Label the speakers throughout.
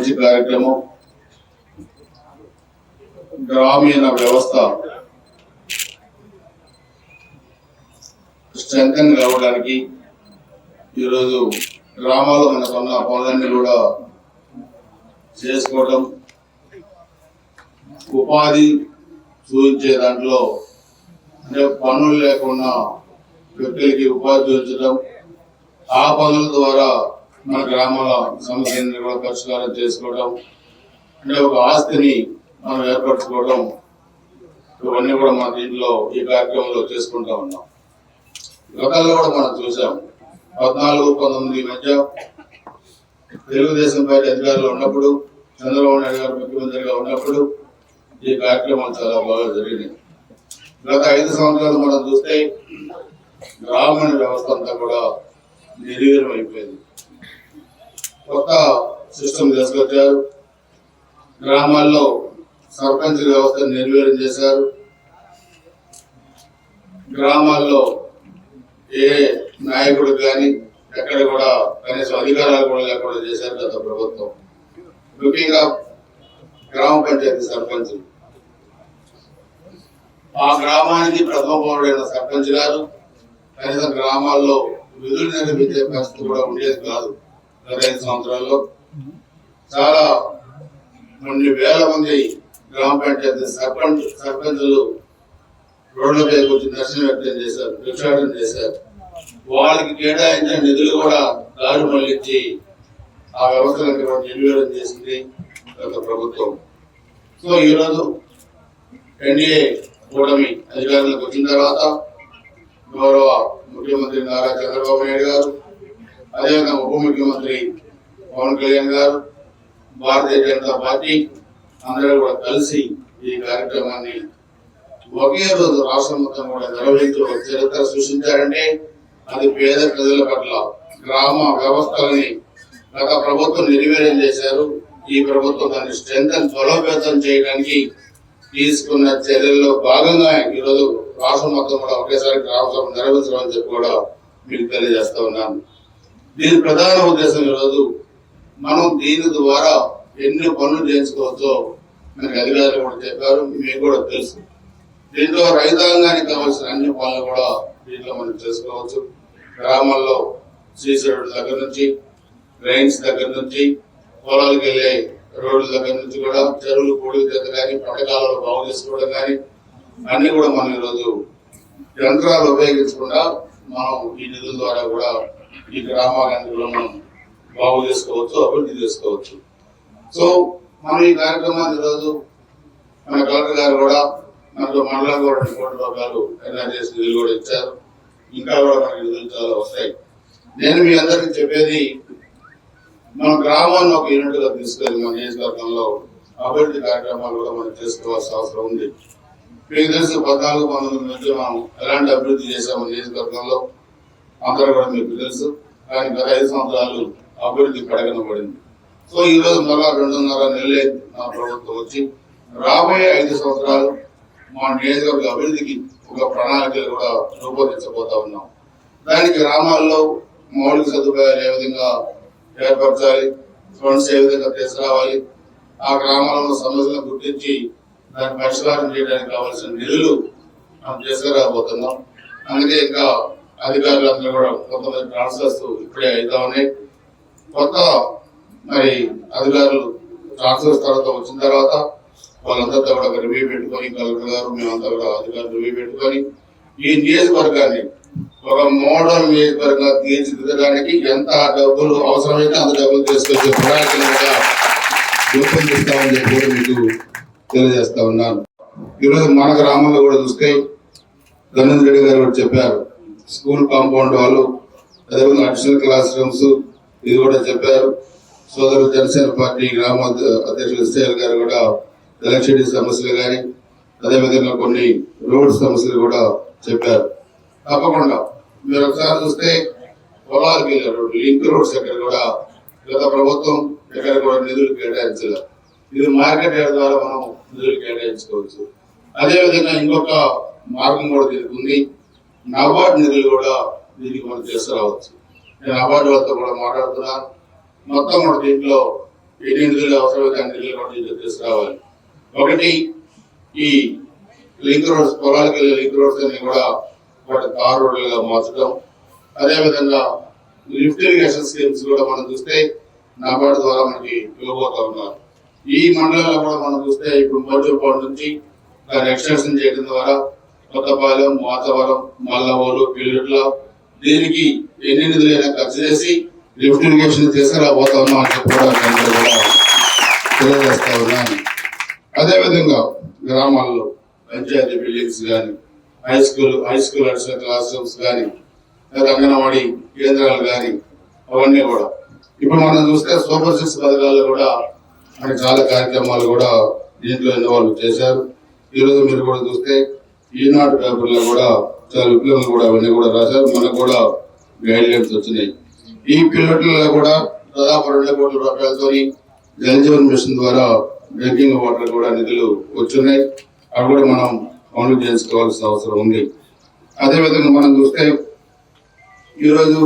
Speaker 1: మంచి కార్యక్రమం. గ్రామీణ వ్యవస్థ స్ట్రెంథన్ కావడానికి ఈరోజు గ్రామాల్లో మనకున్న పనులన్నీ కూడా చేసుకోవడం, ఉపాధి చూపించే దాంట్లో అంటే పనులు లేకుండా వ్యక్తులకి ఉపాధి చూపించడం, ఆ పనుల ద్వారా మన గ్రామాల సమస్యలను కూడా పరిష్కారం చేసుకోవడం, అంటే ఒక ఆస్తిని మనం ఏర్పరచుకోవడం, ఇవన్నీ కూడా మన దీంట్లో ఈ కార్యక్రమంలో చేసుకుంటా ఉన్నాం. గతంలో కూడా మనం చూసాం 14-19 మధ్య తెలుగుదేశం పార్టీ అధికారులు ఉన్నప్పుడు, చంద్రబాబు నాయుడు గారు ముఖ్యమంత్రిగా ఉన్నప్పుడు ఈ కార్యక్రమాలు చాలా బాగా జరిగినాయి. గత 5 సంవత్సరాలు మనం చూస్తే గ్రామీణ వ్యవస్థ అంతా కూడా నిర్వీర్యం అయిపోయింది. కొత్త సిస్టమ్ తీసుకొచ్చారు. గ్రామాల్లో సర్పంచ్ వ్యవస్థను నిర్వీర్యం చేశారు. గ్రామాల్లో ఏ నాయకుడు కానీ ఎక్కడ కూడా కనీసం అధికారాలు కూడా లేకుండా చేశారు గత ప్రభుత్వం. ముఖ్యంగా గ్రామ పంచాయతీ సర్పంచ్, ఆ గ్రామానికి ప్రథమ పౌరుడైన సర్పంచ్ గారు కనీసం గ్రామాల్లో విధులు నిర్వహించే పరిస్థితి కూడా ఉండేది కాదు. గత 5 సంవత్సరాల్లో చాలా కొన్ని వేల మంది గ్రామ పంచాయతీ సర్పంచులు రోడ్లపై వచ్చి నిరసన వ్యక్తం చేశారు, భిక్షాటన చేశారు. వాళ్ళకి కేటాయించిన నిధులు కూడా దారి మళ్లించి ఆ వ్యవస్థలను నిర్వీర్యం చేసింది గత ప్రభుత్వం. సో ఈరోజు ఎన్డీఏ కూటమి అధికారంలోకి వచ్చిన తర్వాత గౌరవ ముఖ్యమంత్రి నారా చంద్రబాబు నాయుడు గారు, అదేవిధంగా ఉప ముఖ్యమంత్రి పవన్ కళ్యాణ్ గారు, భారతీయ జనతా పార్టీ అందరూ కూడా కలిసి ఈ కార్యక్రమాన్ని ఒకే రోజు రాష్ట్రం మొత్తం కూడా నిర్వహించి ఒక చరిత్ర సృష్టించారంటే అది పేద ప్రజల పట్ల గ్రామ వ్యవస్థలని గత ప్రభుత్వం నిర్వీర్యం చేశారు. ఈ ప్రభుత్వం దాన్ని స్ట్రెంథన్ బలోపేతం చేయడానికి తీసుకున్న చర్యల్లో భాగంగా ఈరోజు రాష్ట్రం మొత్తం కూడా ఒకేసారి గ్రామ సభ నిర్వహించడం చెప్పి కూడా మీకు తెలియజేస్తా ఉన్నాను. దీని ప్రధాన ఉద్దేశం ఈరోజు మనం దీని ద్వారా ఎన్ని పనులు చేయించుకోవచ్చో మనకి అధికారులు కూడా చెప్పారు, మీకు కూడా తెలుసు. దీంట్లో రైతాంగానికి కావాల్సిన అన్ని పనులు కూడా దీంట్లో మనం చేసుకోవచ్చు. గ్రామాల్లో సీసీ రోడ్ల దగ్గర నుంచి, డ్రైన్స్ దగ్గర నుంచి, పొలాలకు వెళ్ళే రోడ్ల దగ్గర నుంచి కూడా చెరువులు పూడికి దగ్గర కానీ పట్టకాలలో బాగు చేసుకోవడం కానీ అన్ని కూడా మనం ఈరోజు యంత్రాలు ఉపయోగించకుండా మనం ఈ నిధుల ద్వారా కూడా ఈ గ్రామాలను కూడా మనం బాగు చేసుకోవచ్చు, అభివృద్ధి చేసుకోవచ్చు. సో మనం ఈ కార్యక్రమాన్ని ఈరోజు మన కలెక్టర్ గారు కూడా మనకు మండలం కూడా 2 కోట్ల రూపాయలు ఎన్ఆర్జీఎస్ నిధులు కూడా ఇచ్చారు. ఇంకా కూడా మనకి నిధులు చాలా వస్తాయి. నేను మీ అందరికీ చెప్పేది, మన గ్రామాన్ని ఒక యూనిట్ గా తీసుకెళ్ళి మన నియోజకవర్గంలో అభివృద్ధి కార్యక్రమాలు కూడా మనం చేసుకోవాల్సిన అవసరం ఉంది. మీకు తెలుసు 14-19 నుంచి మనం ఎలాంటి అభివృద్ధి చేసాము నియోజకవర్గంలో అందరూ కూడా మీకు తెలుసు. కానీ గత 5 సంవత్సరాలు అభివృద్ధి పడగనబడింది. సో ఈరోజు మళ్ళా 2.5 నెలలే నా ప్రభుత్వం వచ్చి రాబోయే 5 సంవత్సరాలు మా నియోజకవర్గ అభివృద్ధికి ఒక ప్రణాళికలు కూడా రూపొందించబోతా ఉన్నాం. దానికి గ్రామాల్లో మౌలిక సదుపాయాలు ఏ విధంగా ఏర్పరచాలి, ఫండ్స్ ఏ విధంగా తీసుకురావాలి, ఆ గ్రామాలలో సమస్యలను గుర్తించి దాన్ని పరిష్కారం చేయడానికి కావాల్సిన నిధులు మనం తీసుకురాబోతున్నాం. అందుకే ఇంకా అధికారులందరూ కూడా కొంతమంది ట్రాన్స్ఫర్స్ ఇప్పుడే అవుతా ఉన్నాయి. కొత్త మరి అధికారులు ట్రాన్స్ఫర్స్ తర్వాత వచ్చిన తర్వాత వాళ్ళందరితో కూడా రివ్యూ పెట్టుకొని, కలెక్టర్ గారు మేమంతా కూడా అధికారులు రివ్యూ పెట్టుకొని ఈ నియోజకవర్గాన్ని ఒక మోడల్ నియోజకవర్గంగా తీర్చిదిద్దడానికి ఎంత డబ్బులు అవసరమైతే అంత డబ్బులు తీసుకొచ్చే ప్రణాళికలు కూడా రూపొందిస్తామని చెప్పి కూడా మీకు తెలియజేస్తా ఉన్నాను. ఈరోజు మన గ్రామంలో కూడా చూస్తే ధనంజయ రెడ్డి గారు కూడా చెప్పారు, స్కూల్ కాంపౌండ్ వాళ్ళు, అదేవిధంగా అడిషనల్ క్లాస్ రూమ్స్ ఇది కూడా చెప్పారు. సోదరులు జనసేన పార్టీ గ్రామ అధ్యక్షులు ఎస్ఐఎల్ గారు కూడా ఎలక్ట్రిసిటీ సమస్యలు కానీ అదేవిధంగా కొన్ని రోడ్ సమస్యలు కూడా చెప్పారు. తప్పకుండా మీరు ఒకసారి చూస్తే పొలాలకు వెళ్ళే రోడ్లు, లింక్ రోడ్స్ ఎక్కడ కూడా గత ప్రభుత్వం ఎక్కడ కూడా నిధులు కేటాయించలేదు. ఇది మార్కెట్ యార్డ్ ద్వారా మనం నిధులు కేటాయించుకోవచ్చు. అదేవిధంగా ఇంకొక మార్గం కూడా దీనికి ఉంది, నబార్డ్ నిధులు కూడా దీనికి మనం తీసుకురావచ్చు. నేను నబార్డ్ వాళ్ళతో కూడా మాట్లాడుతున్నాను. మొత్తం కూడా దీంట్లో ఎన్ని నిధులు అవసరమైతే అన్ని నిధులు కూడా దీంట్లో తీసుకురావాలి. ఒకటి ఈ లింక్ రోడ్స్, పొలాలకు వెళ్ళే లింక్ రోడ్స్ అన్ని కూడా వాటి తార్ రోడ్లుగా మార్చడం. అదేవిధంగా లిఫ్ట్ ఇరిగేషన్ స్కీమ్స్ కూడా మనం చూస్తే నాబార్డు ద్వారా మనకి ఇవ్వబోతా ఉన్నారు. ఈ మండలంలో కూడా మనం చూస్తే ఇప్పుడు మోజూపాడు నుంచి దాన్ని ఎక్స్టెన్షన్ చేయడం ద్వారా కొత్తపాలెం, మాతవరం, మల్లవోలు, పిల్లుట్ల దీనికి ఎన్ని నిధులైనా ఖర్చు చేసి లిఫ్ట్ ఇరిగేషన్ తీసుకురాబోతా ఉన్నాం అని చెప్పి కూడా తెలియజేస్తా ఉన్నాను. అదేవిధంగా గ్రామాల్లో పంచాయతీ బిల్డింగ్స్ కానీ, high school additional class rooms కానీ, లేదా అంగన్వాడీ కేంద్రాలు కానీ అవన్నీ కూడా ఇప్పుడు మనం చూస్తే సూపర్ 6 పథకాల్లో కూడా మనకి చాలా కార్యక్రమాలు కూడా దీంట్లో ఇన్వాల్వ్ చేశారు. ఈరోజు మీరు కూడా చూస్తే ఈనాడు పేపర్లో కూడా చాలా విప్లవం కూడా అవన్నీ కూడా రాశారు. మనకు కూడా గైడ్ లైన్స్ వచ్చినాయి. ఈ పిల్లట్లో కూడా దాదాపు 2 కోట్ల రూపాయలతో జల్ జీవన్ మిషన్ ద్వారా డ్రింకింగ్ వాటర్ కూడా నిధులు వచ్చున్నాయి. అవి కూడా మనం పనులు చేసుకోవాల్సిన అవసరం ఉంది. అదేవిధంగా మనం చూస్తే ఈరోజు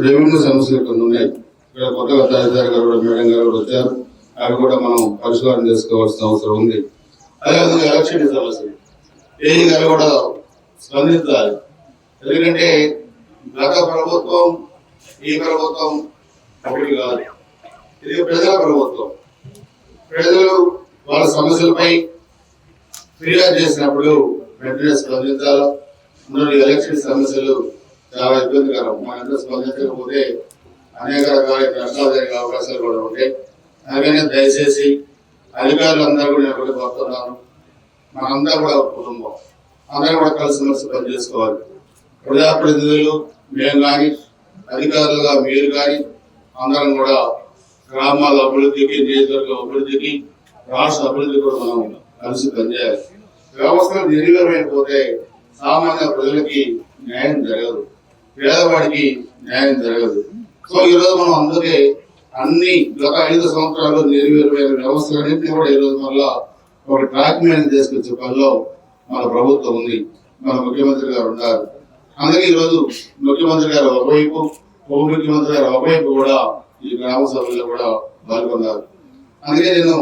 Speaker 1: రెవెన్యూ సమస్యలు కొన్ని ఉన్నాయి. ఇక్కడ కొత్తగా తహసీల్దార్ గారు కూడా, మేడం గారు కూడా వచ్చారు. అవి కూడా మనం పరిష్కారం చేసుకోవాల్సిన అవసరం ఉంది. అదేవిధంగా ఎలక్షన్ సమస్యలు ఏఈ గారు కూడా స్పందించాలి. ఎందుకంటే గత ప్రభుత్వం ఈ ప్రభుత్వం ఒకటి కాదు, ఇది ప్రజల ప్రభుత్వం. ప్రజలు వాళ్ళ సమస్యలపై ఫిర్యాదు చేసినప్పుడు వెంటనే స్పందించాలి. అందులో ఎలక్షన్ సమస్యలు చాలా ఇబ్బందికరం. మనంతా స్పందించకపోతే అనేక రకాల నష్టాలు జరిగే అవకాశాలు కూడా ఉంటాయి. అందుకనే దయచేసి అధికారులందరూ కూడా నేను కోరుతున్నాను, మనందరూ కూడా కుటుంబం అందరూ కూడా కలిసిమెలిసి పనిచేసుకోవాలి. ప్రజాప్రతినిధులు మేము కానీ, అధికారులుగా మీరు కానీ అందరం కూడా గ్రామాల అభివృద్ధికి, నియోజకవర్గ అభివృద్ధికి, రాష్ట్ర అభివృద్ధికి కూడా మనం కలిసి పనిచేయాలి. వ్యవస్థలు నిర్వీర్యమైపోతే సామాన్య ప్రజలకి న్యాయం జరగదు, పేదవాడికి న్యాయం జరగదు. సో ఈరోజు మనం అందుకే అన్ని గత 5 సంవత్సరాలు నిర్వీర్యమైన వ్యవస్థలన్నింటినీ కూడా ఈరోజు మళ్ళా ఒక ట్రాక్ మీద తీసుకొచ్చే పనిలో మన ప్రభుత్వం ఉంది, మన ముఖ్యమంత్రి గారు ఉన్నారు. అందుకే ఈరోజు ముఖ్యమంత్రి గారు ఒకవైపు, ఉప ముఖ్యమంత్రి గారు ఒకవైపు కూడా ఈ గ్రామ సభల్లో కూడా పాల్గొన్నారు. అందుకే నేను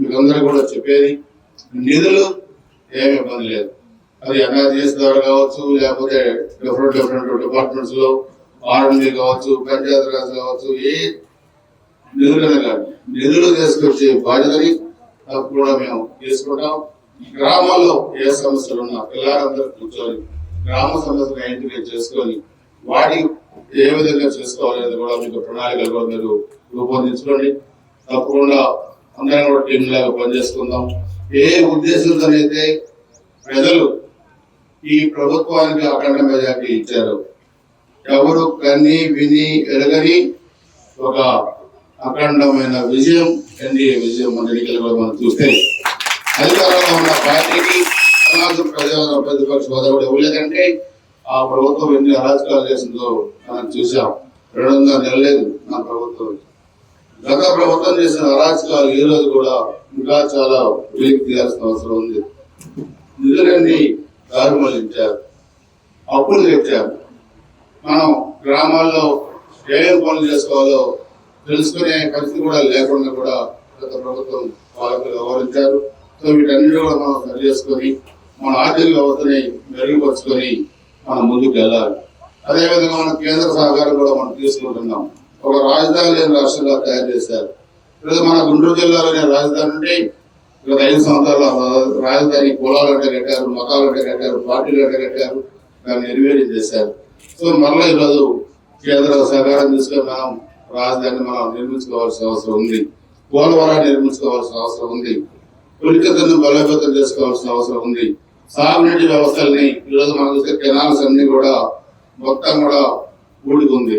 Speaker 1: మీకందరూ కూడా చెప్పేది, నిధులు ఏమి ఇబ్బంది లేదు. అది ఎన్ఆర్జీఎస్ ద్వారా కావచ్చు, లేకపోతే డిఫరెంట్ డిపార్ట్మెంట్స్ లో ఆర్ఎండి కావచ్చు, పంచాయతీ రాజ్ కావచ్చు, ఏ నిధులైనా కానీ నిధులు తీసుకొచ్చే బాధ్యతని కూడా మేము తీసుకుంటాం. గ్రామాల్లో ఏ సమస్యలు ఉన్నా పిల్లలందరూ కూర్చొని గ్రామ సమస్యలు ఐడెంటిఫై చేసుకొని వాటి ఏ విధంగా చేసుకోవాలనేది కూడా మీకు ప్రణాళికలు కూడా మీరు రూపొందించుకోండి. తప్పకుండా అందరం కూడా టీం లాగా పనిచేసుకుందాం. ఏ ఉద్దేశంతోనైతే ప్రజలు ఈ ప్రభుత్వానికి అఖండ మెజార్టీ ఇచ్చారు, ఎవరు కన్ని విని ఎరగని ఒక అఖండమైన విజయం ఎన్డీఏ విజయం మన ఎన్నికలు కూడా మనం చూస్తే అధికారంలో ఉన్న పార్టీకి ప్రతిపక్ష హోదా కూడా ఇవ్వలేదంటే ఆ ప్రభుత్వం ఎన్ని అరాచకాలు చేసిందో మనం చూసాం. 200 నెలలేదు మన ప్రభుత్వం. గత ప్రభుత్వం చేసిన అరాచకాలు ఈ రోజు కూడా ఇంకా చాలా వెలికి తీయాల్సిన అవసరం ఉంది. నిధులన్నీ దారిమళ్లించారు, అప్పులు తెచ్చారు. మనం గ్రామాల్లో ఏమేం పనులు చేసుకోవాలో తెలుసుకునే పరిస్థితి కూడా లేకుండా కూడా గత ప్రభుత్వం పాలకులు వ్యవహరించారు. సో వీటన్నిటి కూడా మనం సరి చేసుకొని మన ఆర్థిక వ్యవస్థని మెరుగుపరుచుకొని మనం ముందుకు వెళ్ళాలి. అదేవిధంగా మన కేంద్ర సహకారం కూడా మనం తీసుకుంటున్నాం. ఒక రాజధాని లేని రాష్ట్రంగా తయారు చేశారు. ఈరోజు మన గుంటూరు జిల్లాలోనే రాజధాని ఉంటే గత 5 సంవత్సరాల రాజధాని కులాలంటే కట్టారు, మతాలంటే కట్టారు, పార్టీలు అంటే కట్టారు, దాన్ని నిర్వీర్యం చేశారు. సో మరలా ఈరోజు కేంద్ర సహకారం తీసుకొని మనం రాజధానిని మనం నిర్మించుకోవాల్సిన అవసరం ఉంది. పోలవరాన్ని నిర్మించుకోవాల్సిన అవసరం ఉంది. పులికతను బలోపేతం చేసుకోవాల్సిన అవసరం ఉంది. సాగునీటి వ్యవస్థల్ని ఈరోజు మనం చూస్తే కెనాల్స్ అన్ని కూడా మొత్తం కూడా ఊడుకుంది,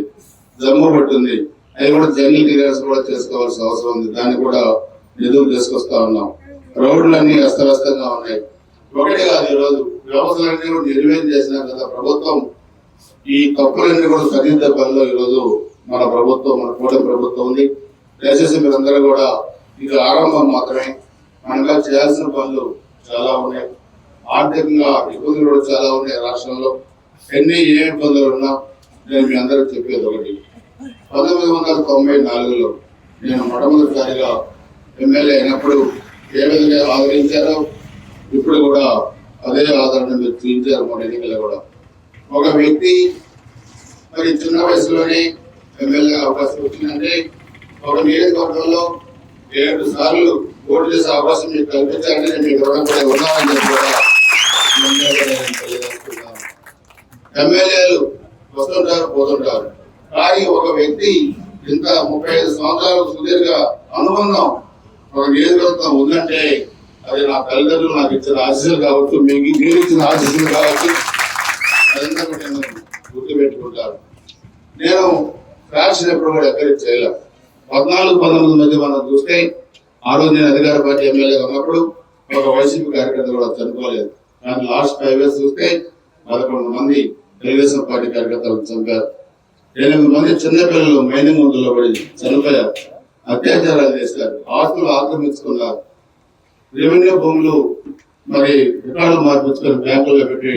Speaker 1: జమ్ము పట్టింది. అవి కూడా జంగిల్ క్లియరెన్స్ కూడా చేసుకోవాల్సిన అవసరం ఉంది. దాన్ని కూడా నిధులు తీసుకొస్తా ఉన్నాం. రోడ్లన్నీ అస్తవ్యస్తంగా ఉన్నాయి. ఒకటి కాదు, ఈరోజు వ్యవస్థలన్నీ కూడా నిర్వహణ చేసిన గత ప్రభుత్వం ఈ తప్పులన్నీ కూడా సరిదిద్దే పనిలో ఈరోజు మన ప్రభుత్వం, మన కూటమి ప్రభుత్వం ఉంది. దయచేసి మీరందరూ కూడా ఇది ఆరంభం మాత్రమే. మనగా చేయాల్సిన పనులు చాలా ఉన్నాయి. ఆర్థికంగా ఇబ్బందులు కూడా చాలా ఉన్నాయి. రాష్ట్రంలో ఏ ఇబ్బందులు ఉన్నా నేను మీ అందరూ చెప్పేది ఒకటి, 1994లో నేను మొట్టమొదటిసారిగా ఎమ్మెల్యే అయినప్పుడు ఏ విధంగా ఆదరించారో ఇప్పుడు కూడా అదే ఆదరణ మీరు చూపించారు. మన ఎన్నికల్లో కూడా ఒక వ్యక్తి మరి చిన్న వయసులోనే ఎమ్మెల్యే అవకాశం వచ్చిందంటే ఒక నియోజకవర్గంలో 7 సార్లు ఓటు చేసే అవకాశం మీకు కల్పించాలని నేను మీకు రుణపడి ఉన్నానని చెప్పి కూడా తెలియజేస్తున్నాను. ఎమ్మెల్యేలు వస్తుంటారు పోతుంటారు, కానీ ఒక వ్యక్తి ఇంత 35 సంవత్సరాలు సుదీర్ఘ అనుబంధం ఒక నియోజకవర్గం ఉందంటే అది నా తల్లిదండ్రులు నాకు ఇచ్చిన ఆశీస్సులు కావచ్చు, మీకు మీరు ఇచ్చిన ఆశీస్సులు కావచ్చు, అదంతా కూడా నేను గుర్తుపెట్టుకుంటాను. నేను ఫ్యాక్షన్ ఎప్పుడు కూడా ఎక్కడికి చేయలేను. 14-19 మధ్య మనం చూస్తే ఆ రోజు నేను అధికార పార్టీ ఎమ్మెల్యే ఉన్నప్పుడు ఒక వైసీపీ కార్యకర్త కూడా చనిపోలేదు. కానీ లాస్ట్ 5 years చూస్తే 11 మంది తెలుగుదేశం పార్టీ కార్యకర్తలు చంపారు. 8 మంది చిన్నపిల్లలు మైనింగ్ ముందులో పడి చనిపోయారు. అత్యాచారాలు చేశారు, ఆస్తులు ఆక్రమించుకున్నారు, రెవెన్యూ భూములు మరి రికార్డులు మార్పించుకొని బ్యాంకుల్లో పెట్టి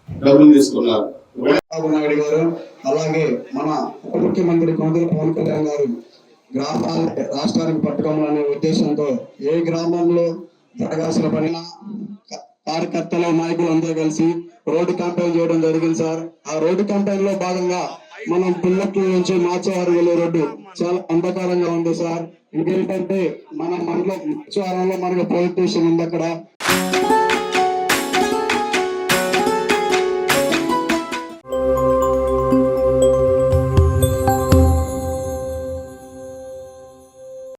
Speaker 1: డబ్బులు తీసుకున్నారు.
Speaker 2: చంద్రబాబు నాయుడు గారు అలాగే మన ఉప ముఖ్యమంత్రి కొండల పవన్ కళ్యాణ్ గారు గ్రామాల రాష్ట్రానికి పట్టుకోవాలనే ఉద్దేశంతో ఏ గ్రామంలో జరగాల్సిన పనినా కార్యకర్తలు నాయకులు అందరూ కలిసి రోడ్డు క్యాంపెయిన్ చేయడం జరిగింది సార్. ఆ రోడ్డు క్యాంపెయిన్ లో భాగంగా మనం పిల్లకి నుంచి మాచవరం వెళ్ళే రోడ్డు చాలా అంధకారంగా ఉంది సార్. ఇంకేంటంటే మన మండలం మాచవరంలో మనకు పోలీస్ స్టేషన్ ఉంది. అక్కడ